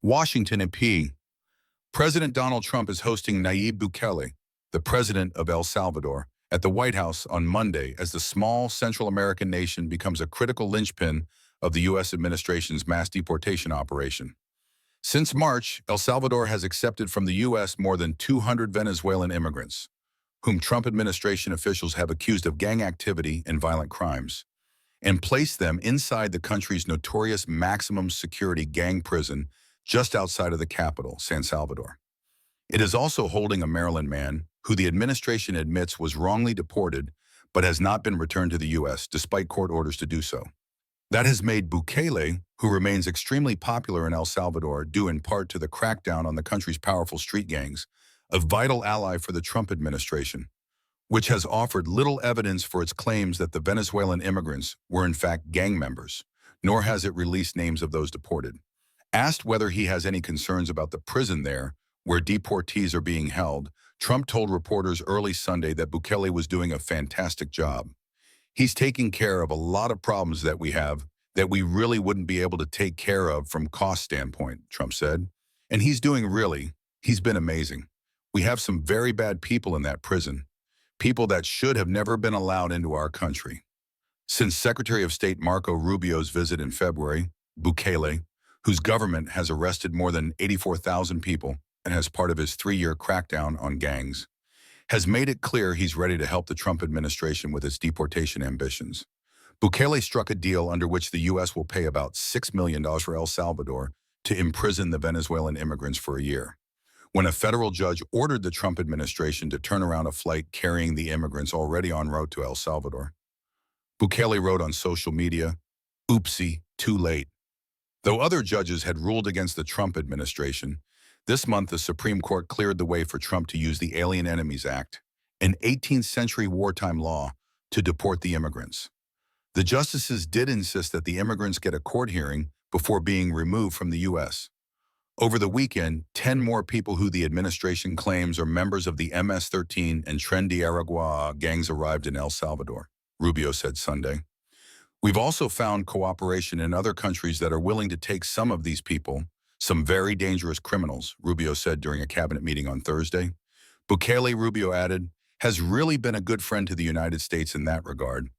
Washington AP. President Donald Trump is hosting Nayib Bukele, the president of El Salvador, at the White House on Monday as the small Central American nation becomes a critical linchpin of the U.S. administration's mass deportation operation. Since March, El Salvador has accepted from the U.S. more than 200 Venezuelan immigrants, whom Trump administration officials have accused of gang activity and violent crimes, and placed them inside the country's notorious maximum security gang prison just outside of the capital, San Salvador. It is also holding a Maryland man who the administration admits was wrongly deported but has not been returned to the U.S. despite court orders to do so. That has made Bukele, who remains extremely popular in El Salvador due in part to the crackdown on the country's powerful street gangs, a vital ally for the Trump administration, which has offered little evidence for its claims that the Venezuelan immigrants were in fact gang members, nor has it released names of those deported. Asked whether he has any concerns about the prison there, where deportees are being held, Trump told reporters early Sunday that Bukele was doing a fantastic job. He's taking care of a lot of problems that we have that we really wouldn't be able to take care of from cost standpoint, Trump said. And he's been amazing. We have some very bad people in that prison, people that should have never been allowed into our country. Since Secretary of State Marco Rubio's visit in February, Bukele, whose government has arrested more than 84,000 people and has part of his 3-year crackdown on gangs, has made it clear he's ready to help the Trump administration with its deportation ambitions. Bukele struck a deal under which the U.S. will pay about $6 million for El Salvador to imprison the Venezuelan immigrants for a year, when a federal judge ordered the Trump administration to turn around a flight carrying the immigrants already en route to El Salvador. Bukele wrote on social media, "Oopsie, too late." Though other judges had ruled against the Trump administration, this month the Supreme Court cleared the way for Trump to use the Alien Enemies Act, an 18th century wartime law, to deport the immigrants. The justices did insist that the immigrants get a court hearing before being removed from the U.S. Over the weekend, 10 more people who the administration claims are members of the MS-13 and Tren de Aragua gangs arrived in El Salvador, Rubio said Sunday. We've also found cooperation in other countries that are willing to take some of these people, some very dangerous criminals, Rubio said during a cabinet meeting on Thursday. Bukele, Rubio added, has really been a good friend to the United States in that regard.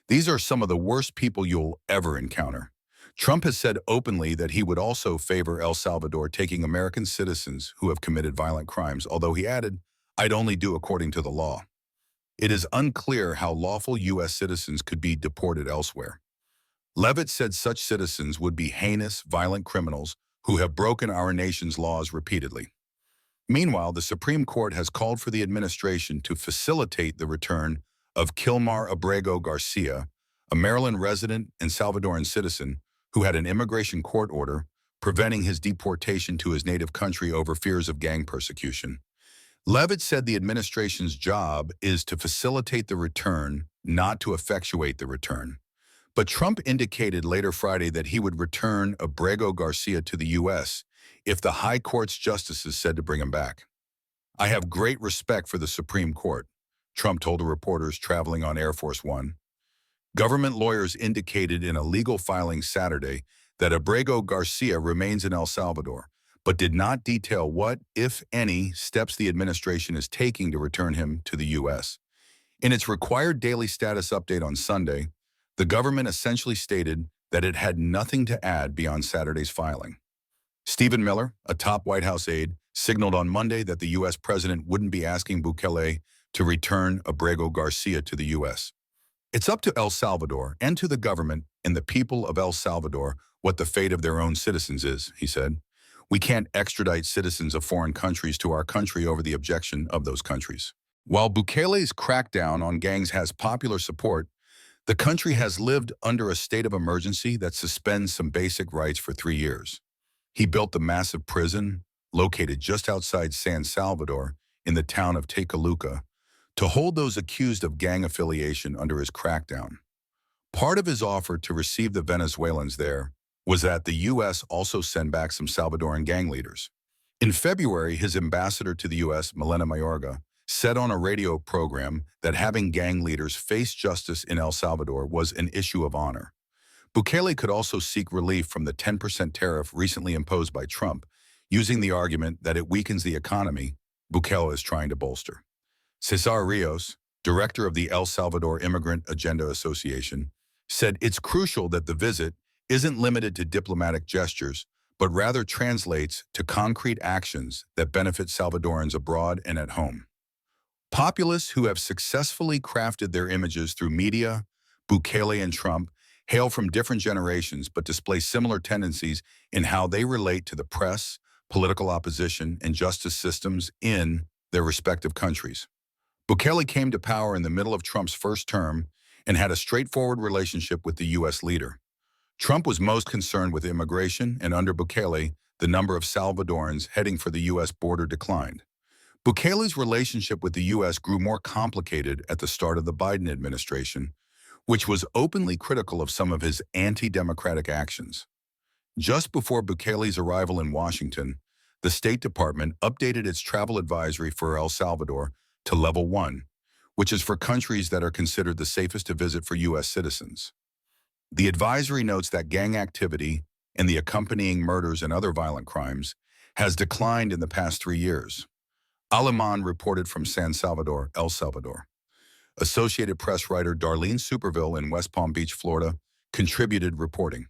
These are some of the worst people you'll ever encounter. Trump has said openly that he would also favor El Salvador taking American citizens who have committed violent crimes, although he added, I'd only do according to the law. It is unclear how lawful U.S. citizens could be deported elsewhere. Leavitt said such citizens would be heinous, violent criminals who have broken our nation's laws repeatedly. Meanwhile, the Supreme Court has called for the administration to facilitate the return of Kilmar Abrego Garcia, a Maryland resident and Salvadoran citizen who had an immigration court order preventing his deportation to his native country over fears of gang persecution. Leavitt said the administration's job is to facilitate the return, not to effectuate the return. But Trump indicated later Friday that he would return Abrego Garcia to the U.S. if the High Court's justices said to bring him back. I have great respect for the Supreme Court, Trump told the reporters traveling on Air Force One. Government lawyers indicated in a legal filing Saturday that Abrego Garcia remains in El Salvador, but did not detail what, if any, steps the administration is taking to return him to the U.S. In its required daily status update on Sunday, the government essentially stated that it had nothing to add beyond Saturday's filing. Stephen Miller, a top White House aide, signaled on Monday that the U.S. president wouldn't be asking Bukele to return Abrego Garcia to the U.S. It's up to El Salvador and to the government and the people of El Salvador what the fate of their own citizens is, he said. We can't extradite citizens of foreign countries to our country over the objection of those countries. While Bukele's crackdown on gangs has popular support, the country has lived under a state of emergency that suspends some basic rights for 3 years. He built the massive prison, located just outside San Salvador in the town of Tecoluca, to hold those accused of gang affiliation under his crackdown. Part of his offer to receive the Venezuelans there was that the U.S. also send back some Salvadoran gang leaders. In February, his ambassador to the U.S., Milena Mayorga, said on a radio program that having gang leaders face justice in El Salvador was an issue of honor. Bukele could also seek relief from the 10% tariff recently imposed by Trump, using the argument that it weakens the economy Bukele is trying to bolster. Cesar Rios, director of the El Salvador Immigrant Agenda Association, said it's crucial that the visit isn't limited to diplomatic gestures, but rather translates to concrete actions that benefit Salvadorans abroad and at home. Populists who have successfully crafted their images through media, Bukele and Trump, hail from different generations but display similar tendencies in how they relate to the press, political opposition, and justice systems in their respective countries. Bukele came to power in the middle of Trump's first term and had a straightforward relationship with the U.S. leader. Trump was most concerned with immigration, and under Bukele, the number of Salvadorans heading for the U.S. border declined. Bukele's relationship with the U.S. grew more complicated at the start of the Biden administration, which was openly critical of some of his anti-democratic actions. Just before Bukele's arrival in Washington, the State Department updated its travel advisory for El Salvador to Level 1, which is for countries that are considered the safest to visit for U.S. citizens. The advisory notes that gang activity and the accompanying murders and other violent crimes has declined in the past 3 years. Aleman reported from San Salvador, El Salvador. Associated Press writer Darlene Superville in West Palm Beach, Florida, contributed reporting.